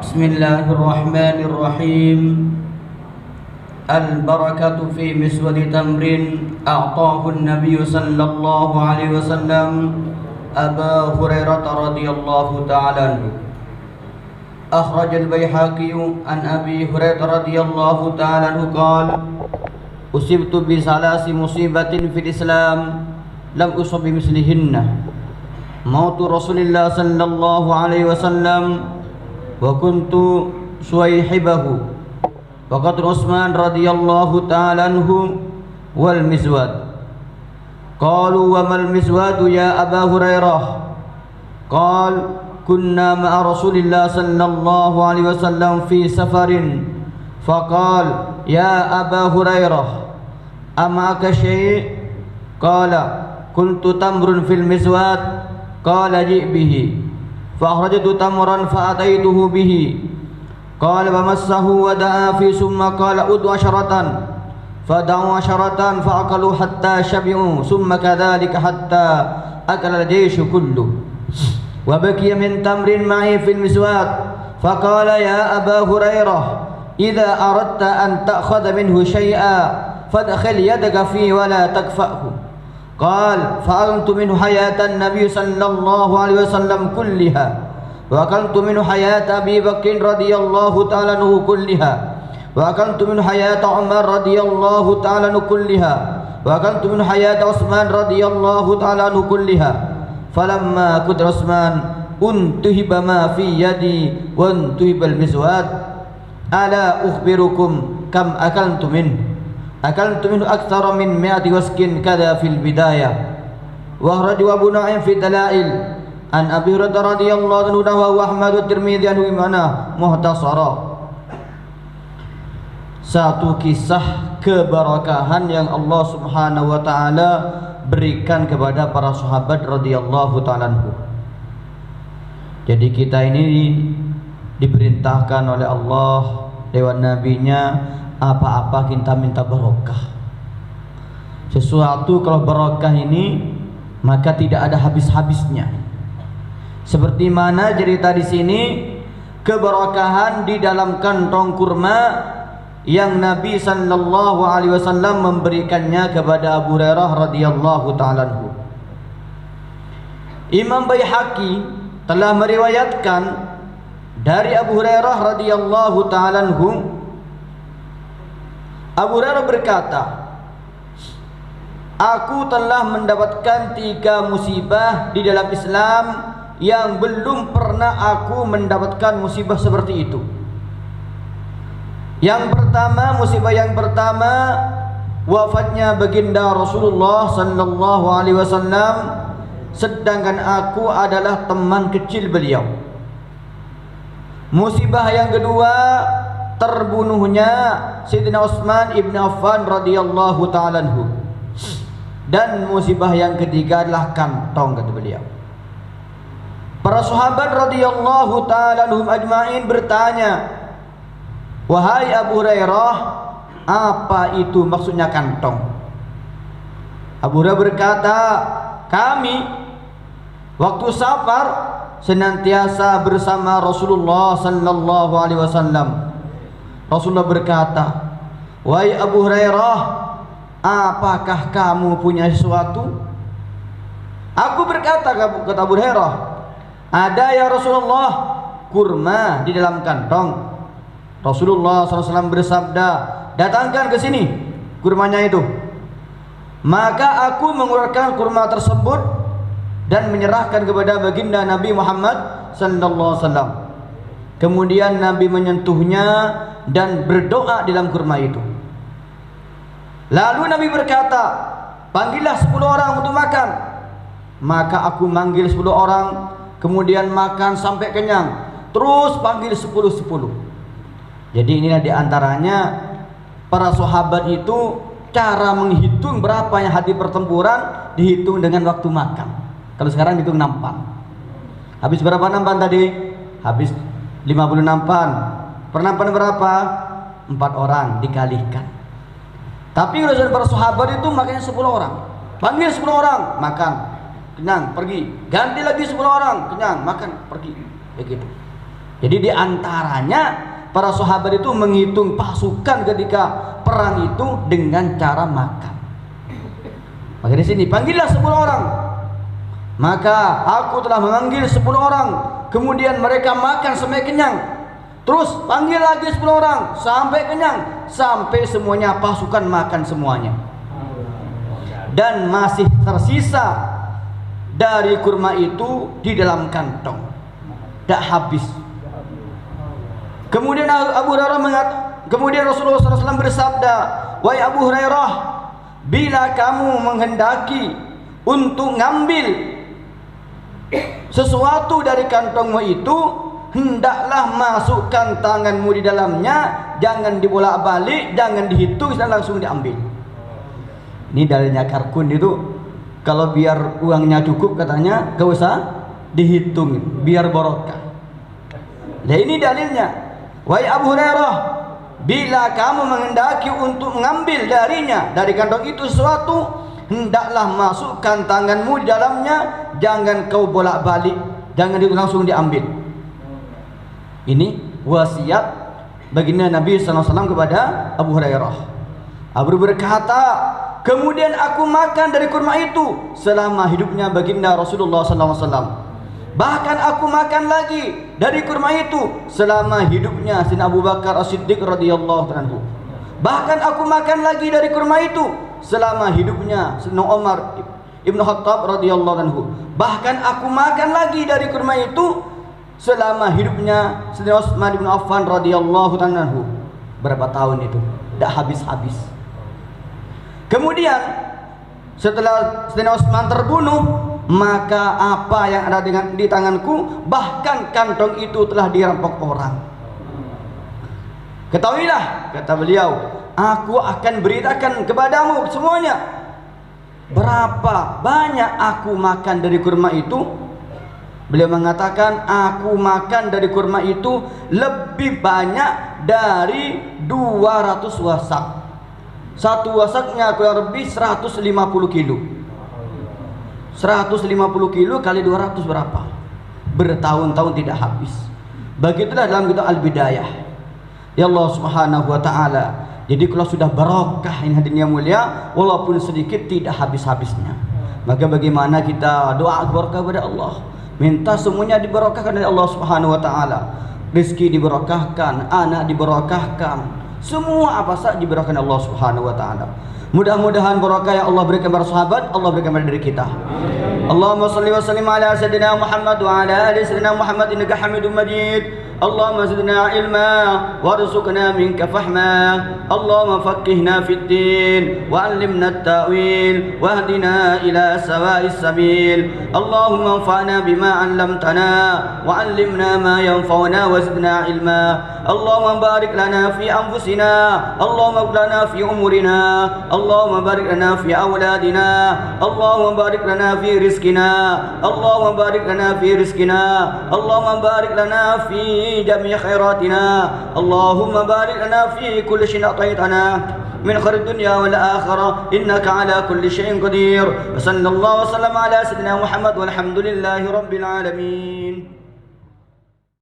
Bismillahirrahmanirrahim. Al-barakatu fi miswadi tamrin a'tahu an-nabiy sallallahu alaihi wasallam Aba Hurairah radhiyallahu ta'ala anhu. Akhraj al-Baihaqi an Abi Hurairah radhiyallahu ta'ala anhu qala usibtu bi salasi musibatin fil Islam lam usab bi mislihinna mautu Rasulillah sallallahu alaihi wasallam wa kuntu suwaihibahu wa qad Utsman radhiyallahu ta'ala anhu wal Mizwad. Qalu wa mal Mizwad ya Aba Hurairah? Qal kunna ma'a Rasulillah sallallahu alaihi wasallam fi safarin faqal ya Aba Hurairah amaka syai'? Qala kuntu tamrun fil Mizwad. Qala ji' bihi فأخرجت تمرا فأتيته به قال فمسه ودعا في ثم قال أدع عشرة فدعوا عشرة فأكلوا حتى شبعوا ثم كذلك حتى أكل الجيش كله وبقي من تمر معي في المسواد فقال يا أبا هريرة إذا أردت أن تأخذ منه شيئا فادخل يدك فيه ولا تكفأه. قال فأكلت منه حياة النبي صلى الله عليه وسلم كلها وأكلت منه حياة أبي بكر رضي الله تعالى عنه كلها وأكلت منه حياة عمر رضي الله تعالى عنه كلها وأكلت منه حياة عثمان رضي الله تعالى عنه كلها فلما كنت عثمان انتهب ما في يدي وانتهب المزواد ألا أخبركم كم أكلت منه؟ أكلت منه أكثر من 100 وسك كذا في البداية. وأخرج أبو نعيم في الدلائل عن أبي هريرة رضي الله عنه وأحمد والترمذي عنه بمعنى muhtasara. Satu kisah keberkahan yang Allah Subhanahu wa taala berikan kepada para sahabat radhiyallahu taala anhu. Jadi kita ini diperintahkan oleh Allah lewat nabinya, apa-apa kita minta barokah. Sesuatu kalau barokah ini maka tidak ada habis-habisnya. Seperti mana cerita di sini, keberkahan di dalam kantong kurma yang Nabi sallallahu alaihi wasallam memberikannya kepada Abu Hurairah radhiyallahu ta'ala anhu. Imam Baihaqi telah meriwayatkan dari Abu Hurairah radhiyallahu ta'ala anhu, Abu Hurairah berkata, aku telah mendapatkan 3 musibah di dalam Islam yang belum pernah aku mendapatkan musibah seperti itu. Musibah yang pertama wafatnya baginda Rasulullah sallallahu alaihi wasallam, sedangkan aku adalah teman kecil beliau. Musibah yang kedua, terbunuhnya Sayyidina Utsman ibn Affan radhiyallahu ta'ala anhu. Dan musibah yang ketiga adalah kantong, kata beliau. Para sahabat radhiyallahu ta'ala anhum ajma'in bertanya, wahai Abu Hurairah, apa itu maksudnya kantong? Abu Hurairah berkata, kami waktu safar senantiasa bersama Rasulullah sallallahu alaihi wasallam. Rasulullah berkata, wahai Abu Hurairah, apakah kamu punya sesuatu? Aku berkata, kata Abu Hurairah, ada ya Rasulullah, kurma di dalam kantong. Rasulullah SAW bersabda, datangkan ke sini kurmanya itu. Maka aku mengeluarkan kurma tersebut dan menyerahkan kepada baginda Nabi Muhammad sallallahu alaihi wasallam. Kemudian Nabi menyentuhnya dan berdoa di dalam kurma itu. Lalu Nabi berkata, panggillah 10 orang untuk makan. Maka aku manggil 10 orang, kemudian makan sampai kenyang. Terus panggil 10. Jadi inilah diantaranya para sahabat itu cara menghitung berapa yang hari pertempuran dihitung dengan waktu makan. Kalau sekarang hitung nampan. Habis berapa nampan tadi? Habis 50 nampan. Per nampan berapa? 4 orang dikalikan. Tapi urusan para sahabat itu makanya 10 orang. Panggil 10 orang makan. kenyang, pergi. Ganti lagi 10 orang, kenyang, makan, pergi. Begitu. Jadi di antaranya para sahabat itu menghitung pasukan ketika perang itu dengan cara makan. Maka di sini panggillah 10 orang. Maka aku telah memanggil 10 orang. Kemudian mereka makan sampai kenyang. Terus panggil lagi 10 orang sampai kenyang, sampai semuanya pasukan makan semuanya. Dan masih tersisa dari kurma itu di dalam kantong, tidak habis. Kemudian kemudian Rasulullah SAW bersabda, "Wahai Abu Hurairah, bila kamu menghendaki untuk ngambil sesuatu dari kantongmu itu, hendaklah masukkan tanganmu di dalamnya, jangan dibolak-balik, jangan dihitung dan langsung diambil." Ini dalilnya Karkun itu, kalau biar uangnya cukup katanya gak usah dihitung, biar barokah. Nah ini dalilnya. Wahai Abu Hurairah, bila kamu menghendaki untuk mengambil darinya, dari kantong itu sesuatu, hendaklah masukkan tanganmu di dalamnya, jangan kau bolak-balik, jangan langsung diambil. Ini wasiat baginda Nabi SAW kepada Abu Hurairah. Abu berkata, kemudian aku makan dari kurma itu selama hidupnya baginda Rasulullah SAW. Bahkan aku makan lagi dari kurma itu selama hidupnya Sayyidina Abu Bakar As-Siddiq radhiyallahu anhu. Bahkan aku makan lagi dari kurma itu selama hidupnya Sayyidina Umar Ibn Khattab radhiyallahu anhu. Bahkan aku makan lagi dari kurma itu selama hidupnya Sayyidina Utsman bin Affan radhiyallahu anhu. Berapa tahun itu? Tidak habis-habis. Kemudian setelah Sayyidina Utsman terbunuh, maka apa yang ada di tanganku, bahkan kantong itu telah dirampok orang. Ketahuilah, kata beliau, aku akan beritakan kepadamu semuanya berapa banyak aku makan dari kurma itu. Beliau mengatakan, aku makan dari kurma itu lebih banyak dari 200 wasak. Satu wasaknya kurang lebih 150 kilo. 150 kilo kali 200 berapa? Bertahun-tahun tidak habis. Begitulah dalam kitab Al-Bidayah. Ya Allah Subhanahu wa taala. Jadi kalau sudah barokah ini hadirin yang mulia, walaupun sedikit tidak habis-habisnya. Maka bagaimana kita doa barokah kepada Allah? Minta semuanya diberkahkan oleh Allah Subhanahu wa taala. Rezeki diberkahkan, anak diberkahkan, semua apa saja diberkahkan Allah Subhanahu wa taala. Mudah-mudahan barakah yang Allah berikan kepada sahabat, Allah berikan kepada diri kita. Allahumma salli wa sallim ala sayyidina Muhammad wa ala ali sayyidina Muhammad innaka Hamidum Majid. اللهم زدنا علما وارزقنا منك فهما اللهم فقهنا في الدين وعلمنا التأويل واهدنا إلى سواء السبيل اللهم انفعنا بما علمتنا وعلمنا ما ينفعنا وزدنا علما اللهم بارك لنا في أنفسنا اللهم بارك لنا في أمورنا اللهم بارك لنا في أولادنا اللهم بارك لنا في رزقنا اللهم بارك لنا في رزقنا اللهم بارك لنا في جميع خيراتنا اللهم بارك لنا في كل شيء أعطيتنا من خير الدنيا والآخرة إنك على كل شيء قدير وصلى الله وسلم على سيدنا محمد والحمد لله رب العالمين.